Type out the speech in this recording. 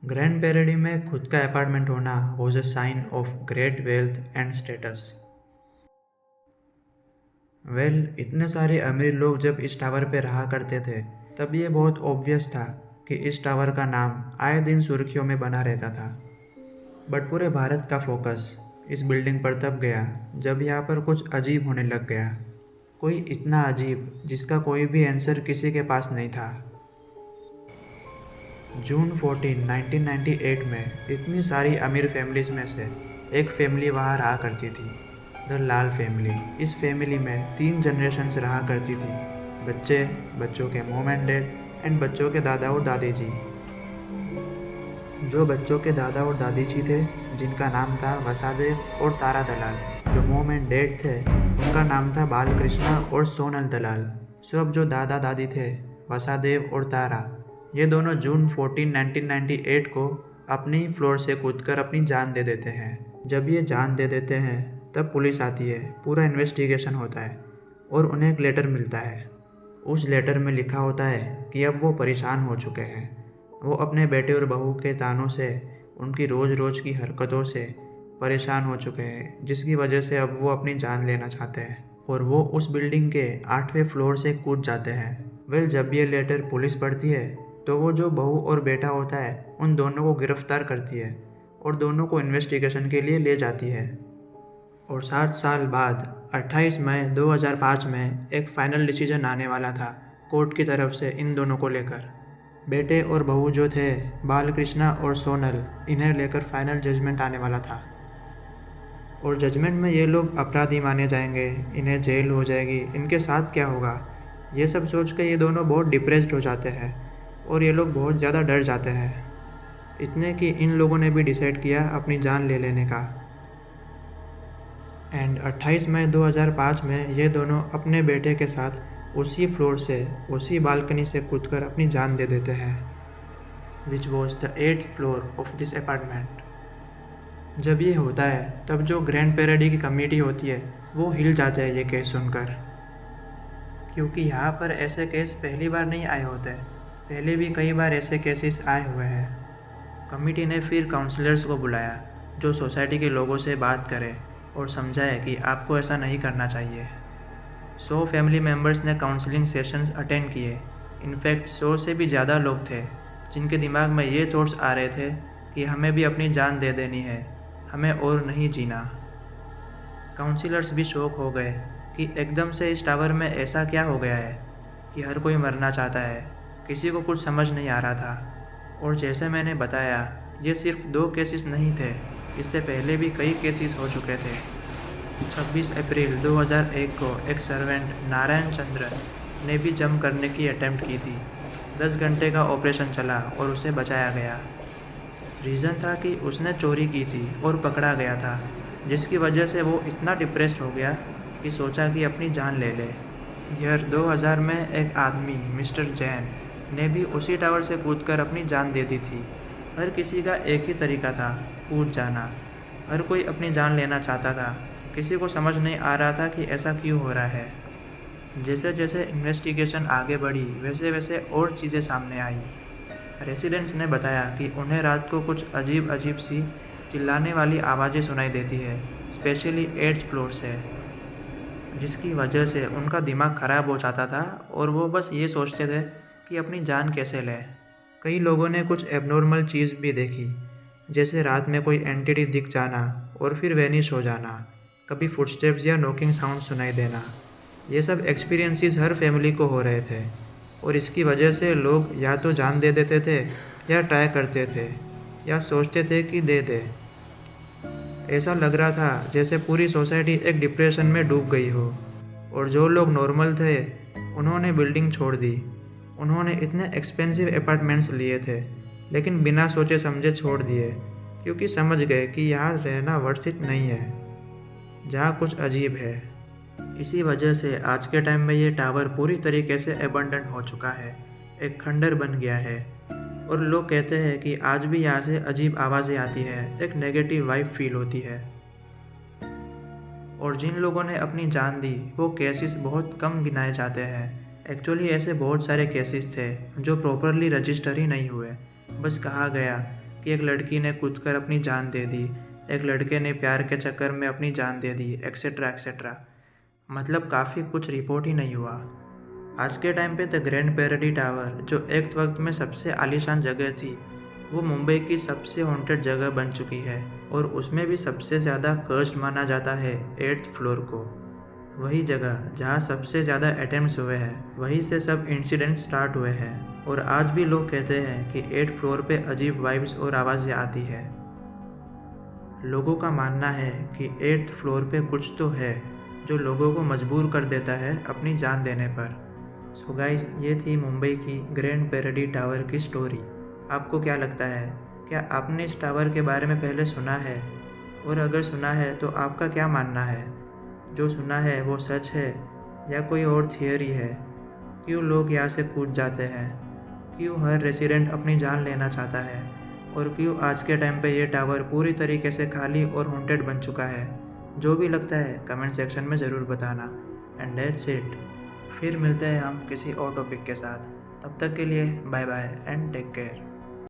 Grand पेरेडी में खुद का अपार्टमेंट होना was a sign of great wealth and status. इतने सारे अमीर लोग जब इस टावर पे रहा करते थे तब ये बहुत ऑब्वियस था कि इस टावर का नाम आए दिन सुर्खियों में बना रहता था। बट पूरे भारत का फोकस इस बिल्डिंग पर तब गया जब यहाँ पर कुछ अजीब होने लग गया। कोई इतना अजीब जिसका कोई भी आंसर किसी के पास नहीं था। जून 14, 1998 में इतनी सारी अमीर फैमिलीज में से एक फैमिली वहाँ रहा करती थी, द लाल फैमिली। इस फैमिली में 3 जनरेशन्स रहा करती थी, बच्चे, बच्चों के मॉम एंड डैड एंड बच्चों के दादा और दादी जी। जो बच्चों के दादा और दादी जी थे जिनका नाम था वसादेव और तारा दलाल, जो मॉम एंड डैड थे उनका नाम था बालकृष्णा और सोनल दलाल। सो अब जो दादा दादी थे वसादेव और तारा, ये दोनों जून 14, 1998 को अपनी ही फ्लोर से कूदकर अपनी जान दे देते हैं। जब ये जान दे देते हैं तब पुलिस आती है, पूरा इन्वेस्टिगेशन होता है और उन्हें एक लेटर मिलता है। उस लेटर में लिखा होता है कि अब वो परेशान हो चुके हैं। वो अपने बेटे और बहू के तानों से, उनकी रोज़ रोज़ की हरकतों से परेशान हो चुके हैं, जिसकी वजह से अब वो अपनी जान लेना चाहते हैं और वो उस बिल्डिंग के 8वें फ्लोर से कूद जाते हैं। जब ये लेटर पुलिस पढ़ती है तो वो जो बहू और बेटा होता है उन दोनों को गिरफ्तार करती है और दोनों को इन्वेस्टिगेशन के लिए ले जाती है। और 7 साल बाद 28 मई 2005 में एक फाइनल डिसीजन आने वाला था कोर्ट की तरफ से इन दोनों को लेकर। बेटे और बहू जो थे बालकृष्णा और सोनल, इन्हें लेकर फाइनल जजमेंट आने वाला था और जजमेंट में ये लोग अपराधी माने जाएंगे, इन्हें जेल हो जाएगी, इनके साथ क्या होगा, ये सब सोच के ये दोनों बहुत डिप्रेस्ड हो जाते हैं और ये लोग बहुत ज़्यादा डर जाते हैं। इतने कि इन लोगों ने भी डिसाइड किया अपनी जान ले लेने का। एंड 28 मई 2005 में ये दोनों अपने बेटे के साथ उसी फ्लोर से, उसी बालकनी से कूदकर अपनी जान दे देते हैं, which was the 8th floor of this apartment. जब ये होता है तब जो ग्रैंड पेरेडी की कमेटी होती है वो हिल जाते हैं ये केस सुनकर, क्योंकि यहाँ पर ऐसे केस पहली बार नहीं आए होते, पहले भी कई बार ऐसे केसेस आए हुए हैं। कमेटी ने फिर काउंसलर्स को बुलाया जो सोसाइटी के लोगों से बात करें और समझाए कि आपको ऐसा नहीं करना चाहिए। 100 फैमिली मेम्बर्स ने काउंसलिंग सेशंस अटेंड किए। इनफैक्ट 100 से भी ज़्यादा लोग थे जिनके दिमाग में ये थॉट्स आ रहे थे कि हमें भी अपनी जान दे देनी है, हमें और नहीं जीना। काउंसलर्स भी शॉक हो गए कि एकदम से इस टावर में ऐसा क्या हो गया है कि हर कोई मरना चाहता है, किसी को कुछ समझ नहीं आ रहा था। और जैसे मैंने बताया, ये सिर्फ 2 केसेस नहीं थे, इससे पहले भी कई केसेस हो चुके थे। 26 अप्रैल 2001 को एक सर्वेंट नारायण चंद्र ने भी जंप करने की अटेम्प्ट की थी। 10 घंटे का ऑपरेशन चला और उसे बचाया गया। रीज़न था कि उसने चोरी की थी और पकड़ा गया था, जिसकी वजह से वो इतना डिप्रेस्ड हो गया कि सोचा कि अपनी जान ले ले। ईयर 2000 में एक आदमी मिस्टर जैन ने भी उसी टावर से कूदकर अपनी जान दे दी थी। हर किसी का एक ही तरीका था, कूद जाना। हर कोई अपनी जान लेना चाहता था, किसी को समझ नहीं आ रहा था कि ऐसा क्यों हो रहा है। जैसे जैसे इन्वेस्टिगेशन आगे बढ़ी वैसे वैसे और चीज़ें सामने आई। रेसिडेंट्स ने बताया कि उन्हें रात को कुछ अजीब अजीब सी चिल्लाने वाली आवाज़ें सुनाई देती है, स्पेशली 8th फ्लोर से, जिसकी वजह से उनका दिमाग ख़राब हो जाता था और वो बस ये सोचते थे कि अपनी जान कैसे लें। कई लोगों ने कुछ एबनॉर्मल चीज़ भी देखी, जैसे रात में कोई एंटिटी दिख जाना और फिर वैनिश हो जाना, कभी फुटस्टेप्स या नॉकिंग साउंड सुनाई देना। ये सब एक्सपीरियंसेस हर फैमिली को हो रहे थे और इसकी वजह से लोग या तो जान दे देते थे या ट्राई करते थे या सोचते थे कि दे दे। ऐसा लग रहा था जैसे पूरी सोसाइटी एक डिप्रेशन में डूब गई हो और जो लोग नॉर्मल थे उन्होंने बिल्डिंग छोड़ दी। उन्होंने इतने एक्सपेंसिव अपार्टमेंट्स लिए थे लेकिन बिना सोचे समझे छोड़ दिए, क्योंकि समझ गए कि यहाँ रहना वर्थ इट नहीं है, जहाँ कुछ अजीब है। इसी वजह से आज के टाइम में ये टावर पूरी तरीके से एबंडन हो चुका है, एक खंडर बन गया है और लोग कहते हैं कि आज भी यहाँ से अजीब आवाज़ें आती है, एक नेगेटिव वाइब फील होती है। और जिन लोगों ने अपनी जान दी वो केसेस बहुत कम गिनाए जाते हैं। एक्चुअली ऐसे बहुत सारे केसेस थे जो प्रॉपरली रजिस्टर ही नहीं हुए, बस कहा गया कि एक लड़की ने कूदकर अपनी जान दे दी, एक लड़के ने प्यार के चक्कर में अपनी जान दे दी, एक्सेट्रा एक्सेट्रा। मतलब काफ़ी कुछ रिपोर्ट ही नहीं हुआ। आज के टाइम पे द ग्रैंड पैराडी टावर, जो एक वक्त में सबसे आलीशान जगह थी, वो मुंबई की सबसे हॉन्टेड जगह बन चुकी है और उसमें भी सबसे ज़्यादा कर्स्ड माना जाता है 8th फ्लोर को। वही जगह जहाँ सबसे ज़्यादा अटेम्प्ट्स हुए हैं, वहीं से सब इंसिडेंट स्टार्ट हुए हैं और आज भी लोग कहते हैं कि 8th फ्लोर पे अजीब वाइब्स और आवाज़ें आती है। लोगों का मानना है कि 8th फ्लोर पे कुछ तो है जो लोगों को मजबूर कर देता है अपनी जान देने पर। सो गाइस, ये थी मुंबई की ग्रैंड पैराडी टावर की स्टोरी। आपको क्या लगता है? क्या आपने इस टावर के बारे में पहले सुना है? और अगर सुना है तो आपका क्या मानना है? जो सुना है वो सच है या कोई और थियरी है? क्यों लोग यहाँ से कूद जाते हैं? क्यों हर रेसिडेंट अपनी जान लेना चाहता है? और क्यों आज के टाइम पे ये टावर पूरी तरीके से खाली और हॉन्टेड बन चुका है? जो भी लगता है कमेंट सेक्शन में ज़रूर बताना। And that's it. फिर मिलते हैं हम किसी और टॉपिक के साथ। तब तक के लिए bye bye and take care.